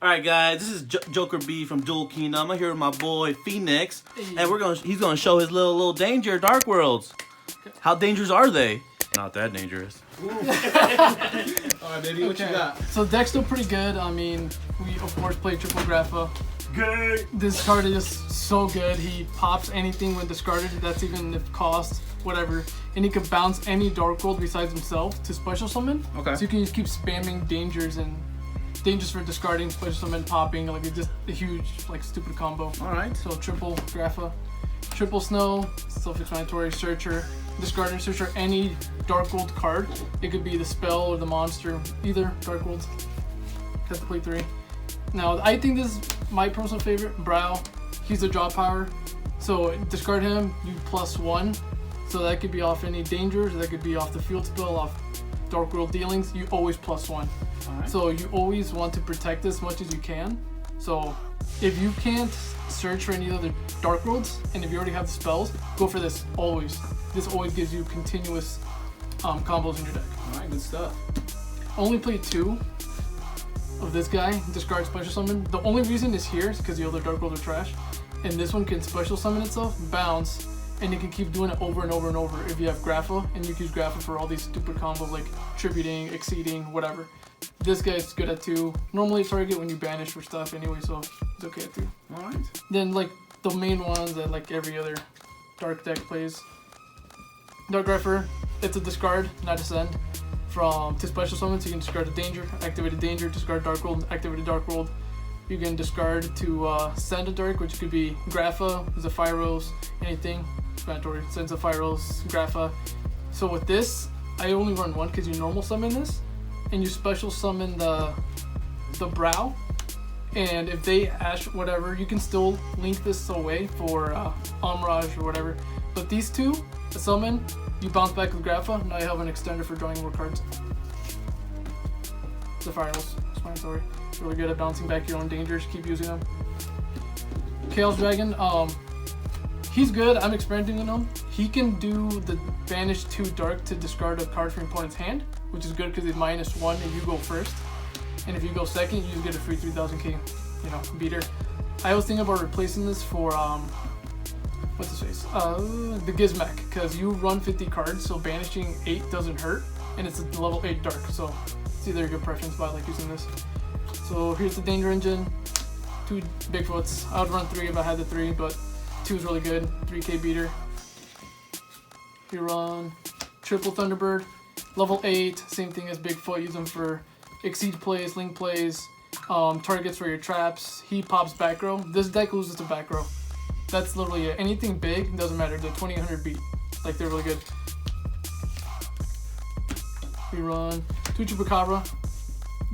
Alright guys, this is Joker B from Duel Kingdom. I'm here with my boy Phoenix, and he's gonna show his little danger Dark Worlds. How dangerous are they? Not that dangerous. Alright baby, what you got? So deck's still pretty good. I mean, we of course play triple Grapha. Good. This card is so good. He pops anything when discarded. That's even if cost, whatever. And he can bounce any Dark World besides himself to special summon. Okay. So you can just keep spamming dangers for discarding, special summon, popping. Like it's just a huge, like, stupid combo. Alright. So triple Grapha, triple Snow, self-explanatory. Searcher, discard and searcher any Dark World card. It could be the spell or the monster, either Dark World. Has to play 3. Now, I think this is my personal favorite, Brow. He's a draw power, so discard him, you +1. So that could be off any dangers, that could be off the field spell, off Dark World dealings. You always +1. Alright. So you always want to protect as much as you can. So if you can't search for any other Dark Worlds, and if you already have the spells, go for this always. This always gives you continuous combos in your deck. Alright, good stuff. Only play 2 of this guy, discard special summon. The only reason it's here is because the other Dark Worlds are trash. And this one can special summon itself, bounce, and you can keep doing it over and over and over if you have Grapha, and you can use Grapha for all these stupid combos like tributing, exceeding, whatever. This guy's good at 2. Normally target when you banish for stuff anyway, so it's okay at 2. Alright. Then like the main ones that like every other Dark deck plays. Dark GREPHER, it's a discard, not a send. To special summon, so you can discard a danger, activate a danger, discard Dark World, activate a Dark World. You can discard to send a Dark, which could be Grapha, ZEPHYROS, anything. Explanatory, send ZEPHYROS, Grapha. So with this, I only run 1 because you normal summon this, and you special summon the Brow. And if they ash whatever, you can still link this away for Mirage or whatever. But these two, the summon, you bounce back with Grapha, now you have an extender for drawing more cards. ZEPHYROS, explanatory. Really good at bouncing back your own dangers, keep using them. Chaos Dragon, he's good, I'm experimenting with him. He can do the banish 2 dark to discard a card from your opponent's hand, which is good because he's -1 if you go first. And if you go second, you get a free 3000k, beater. I was thinking about replacing this for, what's his face? The Gizmek, because you run 50 cards, so banishing 8 doesn't hurt, and it's a level 8 dark, so it's either a good preference, but I like using this. So here's the Danger Engine, 2 Bigfoots. I would run 3 if I had the 3, but 2 is really good, 3k beater. You run triple Thunderbird, level 8, same thing as Bigfoot, use them for exceed plays, link plays, targets for your traps. He pops back row. This deck loses to back row. That's literally it. Anything big, doesn't matter. They're 2800 beat. Like, they're really good. We run 2 Chupacabra.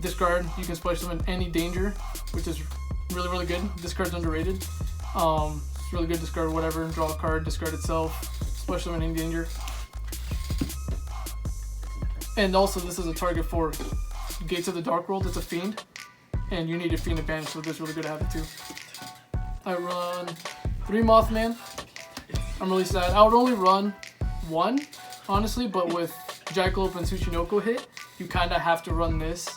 Discard. You can splash them in any danger, which is really, really good. This card's underrated. It's really good. Discard whatever. Draw a card. Discard itself. Splash them in any danger. And also, this is a target for Gates of the Dark World. It's a Fiend. And you need a Fiend advantage, so this is really good to have it too. I run 3 Mothman. I'm really sad. I would only run 1, honestly, but with Jackalope and Tsuchinoko hit, you kind of have to run this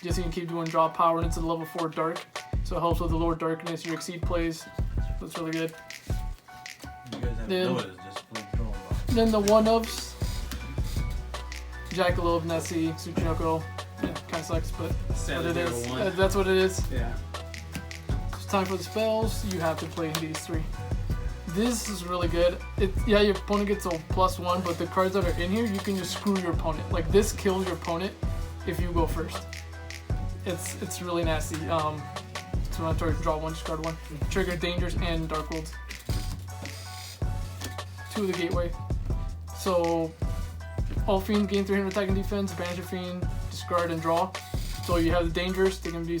just so you can keep doing draw power, and it's a level 4 dark, so it helps with the lower darkness, your exceed plays, so it's really good. You guys have to know it, it's just plain drawing. Then the one-ups, Jackalope, Nessie, Tsuchinoko, kind of sucks, but that's what it is. That's what it is. Yeah. It's time for the spells. You have to play these 3. This is really good. Yeah, your opponent gets a +1, but the cards that are in here, you can just screw your opponent. Like, this kills your opponent if you go first. It's really nasty. So I'm going to draw 1, discard 1. Trigger dangers and Dark Worlds. 2 of the Gateway. So all Fiend gain 300 attack and defense, banish a Fiend, discard and draw. So you have the dangers, they can be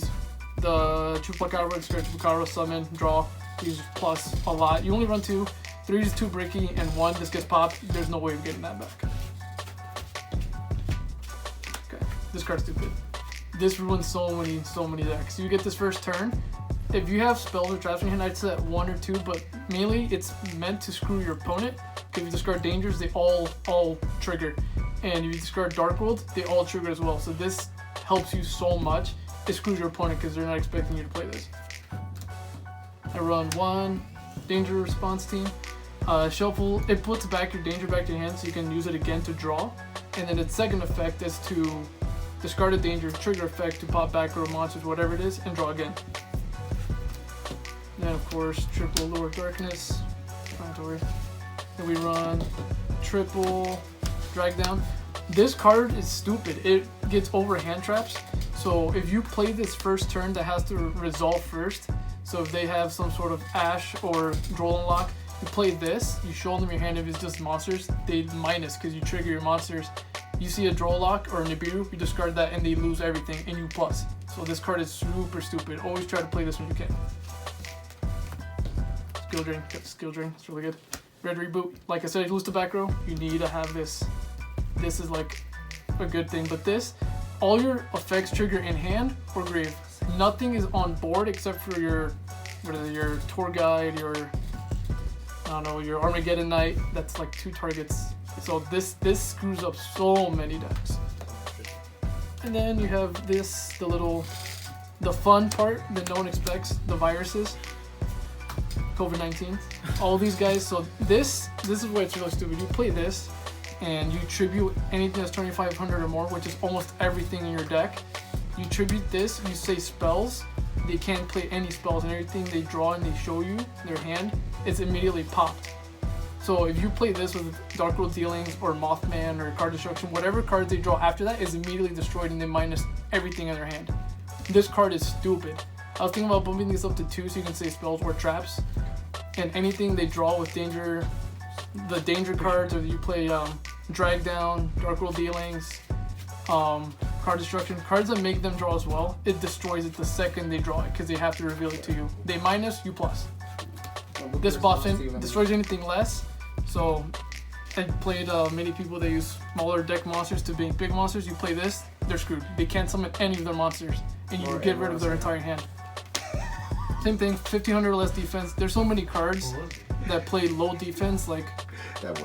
the Chupacabra, discard Chupacabra, summon, draw. Use plus a lot. You only run 2. 3 is too bricky, and 1 this gets popped. There's no way of getting that back. Okay, this card's stupid. This ruins so many decks. You get this first turn. If you have spells or traps in your hand, I'd set 1 or 2, but mainly it's meant to screw your opponent. If you discard dangers, they all trigger. And if you discard Dark World, they all trigger as well. So this helps you so much. it screws your opponent because they're not expecting you to play this. I run 1 danger response team. Shuffle, it puts back your danger back to your hand so you can use it again to draw. And then its second effect is to discard a danger, trigger effect to pop back row monsters, whatever it is, and draw again. Then of course, triple lower darkness. Then we run triple drag down. This card is stupid. It gets over hand traps. So if you play this first turn, that has to resolve first. So if they have some sort of Ash or Droll unlock, you play this, you show them your hand. If it's just monsters, they minus because you trigger your monsters. You see a Droll lock or a Nibiru, you discard that and they lose everything and you plus. So this card is super stupid. Always try to play this when you can. Skill drain, get the skill drain, it's really good. Red reboot, like I said, you lose the back row, you need to have this. This is like a good thing, but this, all your effects trigger in hand or grave. Nothing is on board except for your tour guide, your Armageddon Knight. That's like 2 targets. So this screws up so many decks. And then you have this, the fun part that no one expects, the viruses. COVID-19. All these guys. So this is where it's really stupid. You play this, and you tribute anything that's 2500 or more, which is almost everything in your deck. You tribute this, you say spells, they can't play any spells, and everything they draw and they show you, their hand, it's immediately popped. So if you play this with Dark World Dealings or Mothman or Card Destruction, whatever cards they draw after that is immediately destroyed and they minus everything in their hand. This card is stupid. I was thinking about bumping these up to 2 so you can say spells or traps. And anything they draw with danger, the danger cards, or you play Drag Down, Dark World Dealings, Card Destruction, cards that make them draw as well, it destroys it the second they draw it because they have to reveal it to you. They minus, you plus. This boss destroys anything less. So I played many people that use smaller deck monsters to being big monsters. You play this, they're screwed. They can't summon any of their monsters and you get rid of their entire hand. Same thing, 1500 or less defense. There's so many cards that play low defense, like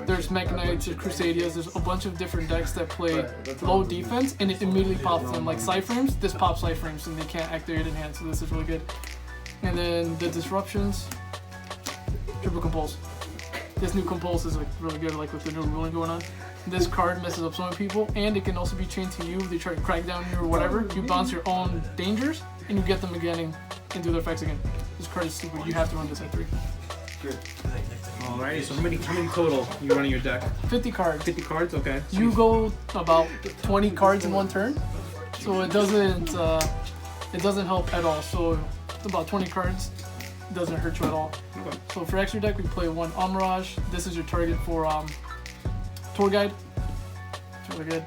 there's Mechanites, there's Crusadias, there's a bunch of different decks that play low defense and it immediately pops them. Like Cyframes, this pops Cyframes and they can't activate it in hand, so this is really good. And then the disruptions, triple compulse. This new compulse is like really good, like with the new ruling going on. This card messes up so many people, and it can also be chained to you if they try to crack down you or whatever. You bounce your own dangers and you get them again and do their effects again. This card is stupid. You have to run this at 3. Good. Alrighty, so how many total you running your deck? 50 cards. 50 cards, okay. So you go about 20 cards in one turn, so it doesn't help at all. So about 20 cards doesn't hurt you at all. Okay. So for extra deck, we play 1 Amirage. This is your target for tour guide. It's really good.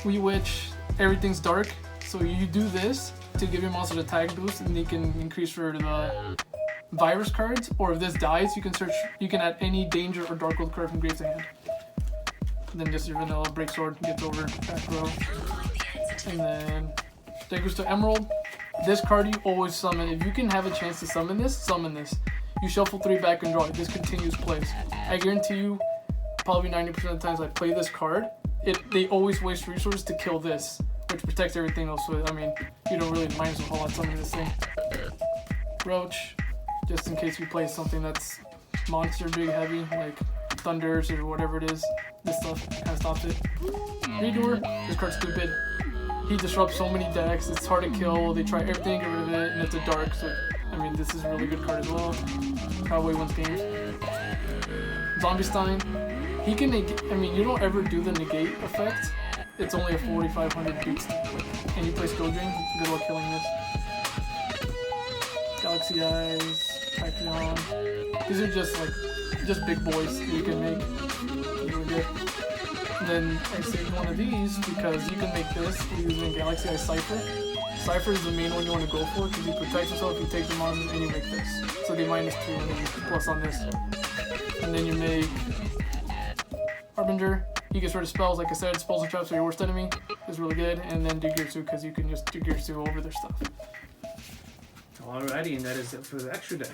We Witch, everything's dark, so you do this to give your monster a tag boost, and they can increase for the virus cards. Or if this dies, you can add any danger or dark world card from grave to hand. And then just your vanilla break sword gets over back row. And then that goes to Emerald. This card you always summon. If you can have a chance to summon this, summon this. You shuffle 3 back and draw it. This continues plays. I guarantee you, probably 90% of the times I play this card, they always waste resources to kill this, which protects everything else. So I mean, you don't really minus a whole lot summoning this thing. Roach, just in case you play something that's monster big heavy, like Thunders or whatever it is. This stuff kind of stops it. Redoer, this card's stupid. He disrupts so many decks, it's hard to kill, they try everything to get rid of it, and it's a dark, so I mean this is a really good card as well. Cowboy wins games. Zombie Stein, he can negate, I mean you don't ever do the negate effect, it's only a 4500 beast, and you play Skill Drain, good luck killing this. Galaxy Eyes, Tachyon, these are just big boys that you can make, really good. And then I saved one of these because you can make this using Galaxy Eye Cypher. Cypher is the main one you want to go for because he protects himself, you take them on, and you make this. So they minus 2 and then you plus on this. And then you make Harbinger. He gets rid of spells, like I said, spells and traps are your worst enemy. Is really good. And then do Girsu because you can just do Girsu over their stuff. Alrighty, and that is it for the extra deck.